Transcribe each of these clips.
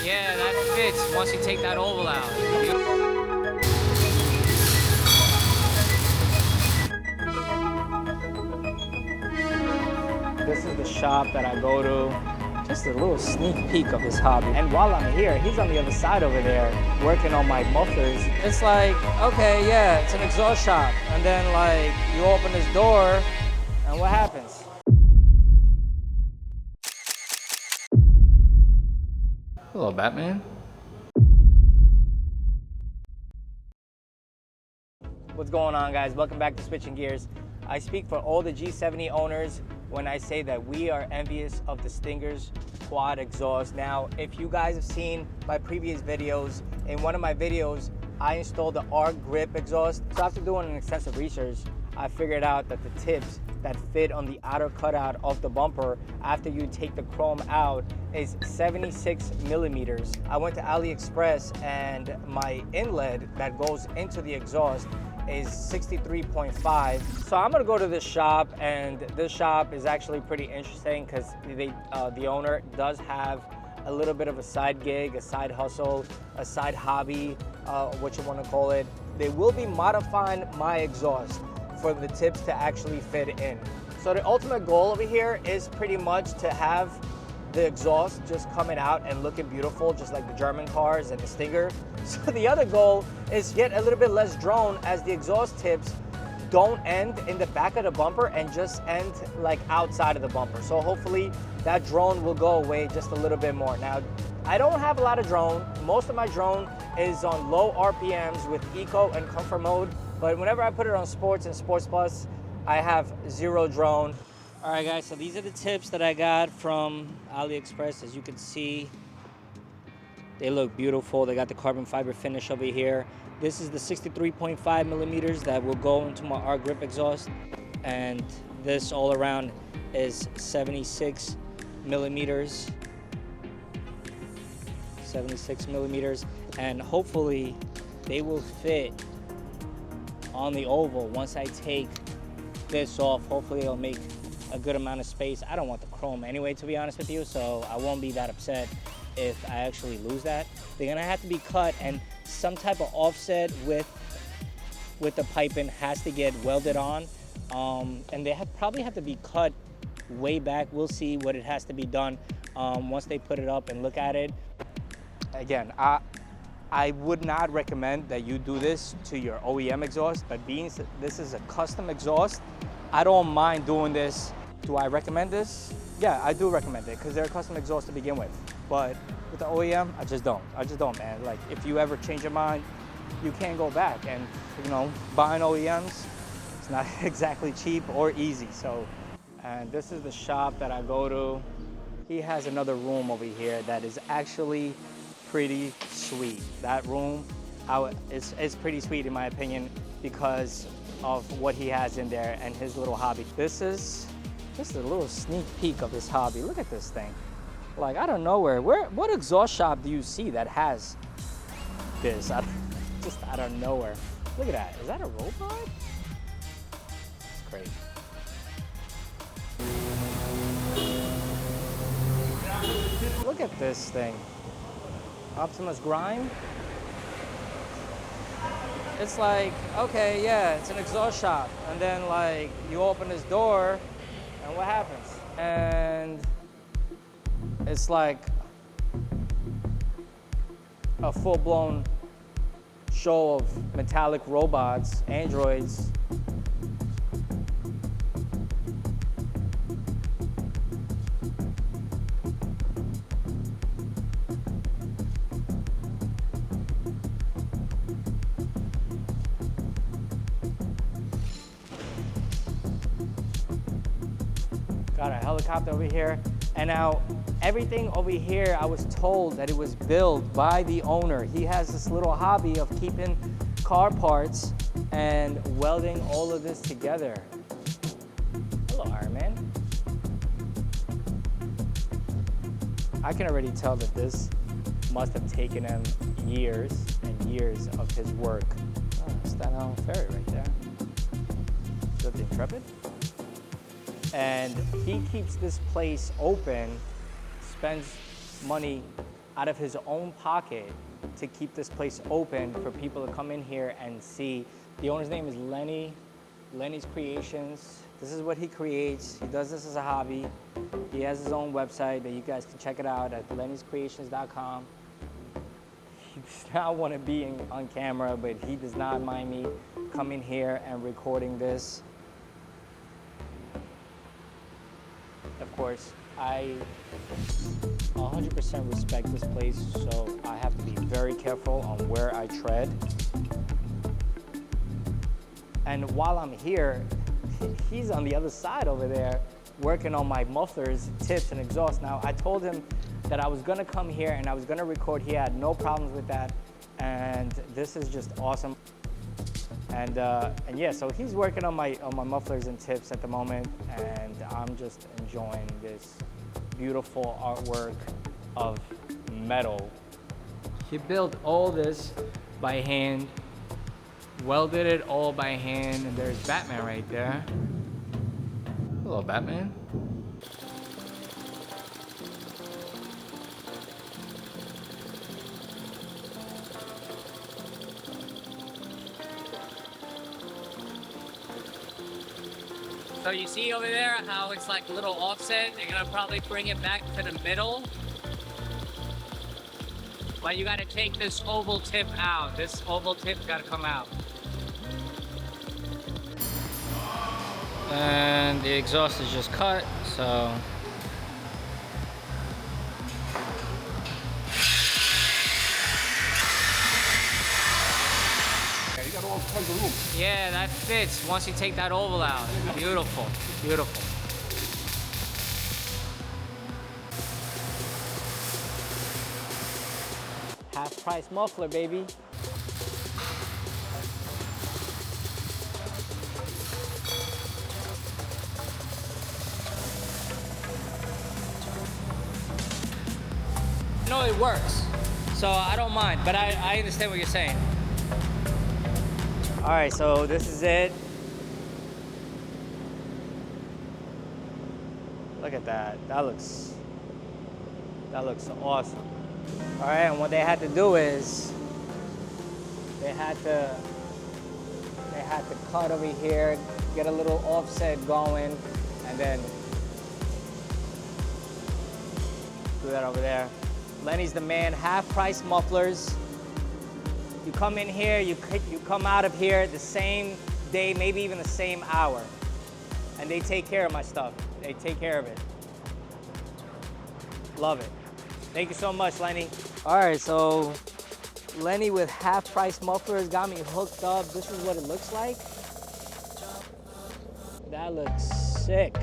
Yeah, that fits once you take that oval out. This is the shop that I go to. Just a little sneak peek of his hobby. And while I'm here, he's on the other side over there working on my mufflers. It's like, okay, yeah, it's an exhaust shop. And then like you open this door and what happens? Hello, Batman. What's going on, guys? Welcome back to Switching Gears. I speak for all the G70 owners when I say that we are envious of the Stinger's quad exhaust. Now, if you guys have seen my previous videos, in one of my videos, I installed the arc grip exhaust. So after doing an extensive research, I figured out that the tips that fit on the outer cutout of the bumper after you take the chrome out is 76 millimeters. I went to AliExpress and my inlet that goes into the exhaust is 63.5. So I'm gonna go to this shop, and this shop is actually pretty interesting because the owner does have a little bit of a side gig, a side hustle, a side hobby, what you wanna call it. They will be modifying my exhaust for the tips to actually fit in. So the ultimate goal over here is pretty much to have the exhaust just coming out and looking beautiful, just like the German cars and the Stinger. So the other goal is get a little bit less drone, as the exhaust tips don't end in the back of the bumper and just end like outside of the bumper. So hopefully that drone will go away just a little bit more. Now, I don't have a lot of drone. Most of my drone is on low RPMs with eco and comfort mode, but whenever I put it on sports and sports plus, I have zero drone. All right, guys, so these are the tips that I got from AliExpress. As you can see, they look beautiful. They got the carbon fiber finish over here. This is the 63.5 millimeters that will go into my arc grip exhaust. And this all around is 76 millimeters. 76 millimeters. And hopefully they will fit on the oval once I take this off. Hopefully it'll make a good amount of space. I don't want the chrome anyway, to be honest with you, so I won't be that upset if I actually lose that. They're gonna have to be cut, and some type of offset with the piping has to get welded on, and they probably have to be cut way back. We'll see what it has to be done once they put it up and look at it. Again, I would not recommend that you do this to your OEM exhaust, but being this is a custom exhaust, I don't mind doing this. Do I recommend this? Yeah, I do recommend it because they're a custom exhaust to begin with. But with the OEM, I just don't, man. Like, if you ever change your mind, you can't go back. And, you know, buying OEMs, it's not exactly cheap or easy. So, and this is the shop that I go to. He has another room over here that is actually pretty sweet. That room is pretty sweet in my opinion because of what he has in there and his little hobby. This is just a little sneak peek of his hobby. Look at this thing. Like, out of nowhere, what exhaust shop do you see that has this? Just out of nowhere. Look at that. Is that a robot? It's crazy. Look at this thing. Optimus Grime. It's like, okay, yeah, it's an exhaust shop. And then like you open this door and what happens? And it's like a full-blown show of metallic robots, androids. Got a helicopter over here. And now everything over here, I was told that it was built by the owner. He has this little hobby of keeping car parts and welding all of this together. Hello, Iron Man. I can already tell that this must have taken him years and years of his work. Oh, Staten Island Ferry right there. Is that the Intrepid? And he keeps this place open, spends money out of his own pocket to keep this place open for people to come in here and see. The owner's name is Lenny's Creations. This is what he creates. He does this as a hobby. He has his own website that you guys can check it out at lennyscreations.com. He does not want to be on camera, but he does not mind me coming here and recording this. Of course, I 100% respect this place, so I have to be very careful on where I tread. And while I'm here, he's on the other side over there working on my mufflers, tips, and exhaust. Now, I told him that I was gonna come here and I was gonna record. He had no problems with that, and this is just awesome. And yeah, so he's working on my mufflers and tips at the moment, and I'm just enjoying this beautiful artwork of metal. He built all this by hand, welded it all by hand, and there's Batman right there. Hello, Batman. So you see over there how it's like a little offset? They're gonna probably bring it back to the middle. But you gotta take this oval tip out. This oval tip's gotta come out. And the exhaust is just cut, so. You got all kinds of room. Yeah, that fits once you take that oval out. Beautiful, beautiful. Half price muffler, baby. No, it works. So I don't mind, but I understand what you're saying. All right, so this is it. Look at that. That looks awesome. All right, and what they had to do is they had to cut over here, get a little offset going, and then do that over there. Lenny's the man. Half price mufflers. You come in here, you come out of here the same day, maybe even the same hour. And they take care of my stuff. They take care of it. Love it. Thank you so much, Lenny. All right, so Lenny with half price mufflers got me hooked up. This is what it looks like. That looks sick.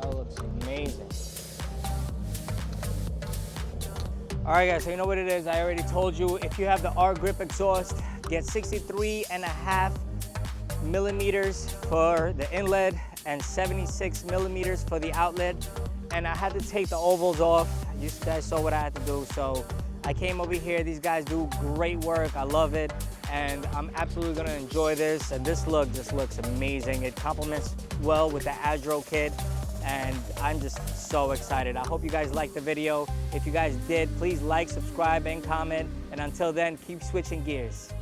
That looks amazing. All right, guys, so you know what it is. I already told you, if you have the R grip exhaust, get 63.5 millimeters for the inlet and 76 millimeters for the outlet. And I had to take the ovals off. You guys saw what I had to do, so I came over here. These guys do great work. I love it, and I'm absolutely gonna enjoy this. And this look just looks amazing. It complements well with the ADRO kit, and I'm just so excited. I hope you guys liked the video. If you guys did, please like, subscribe, and comment. And until then, keep switching gears.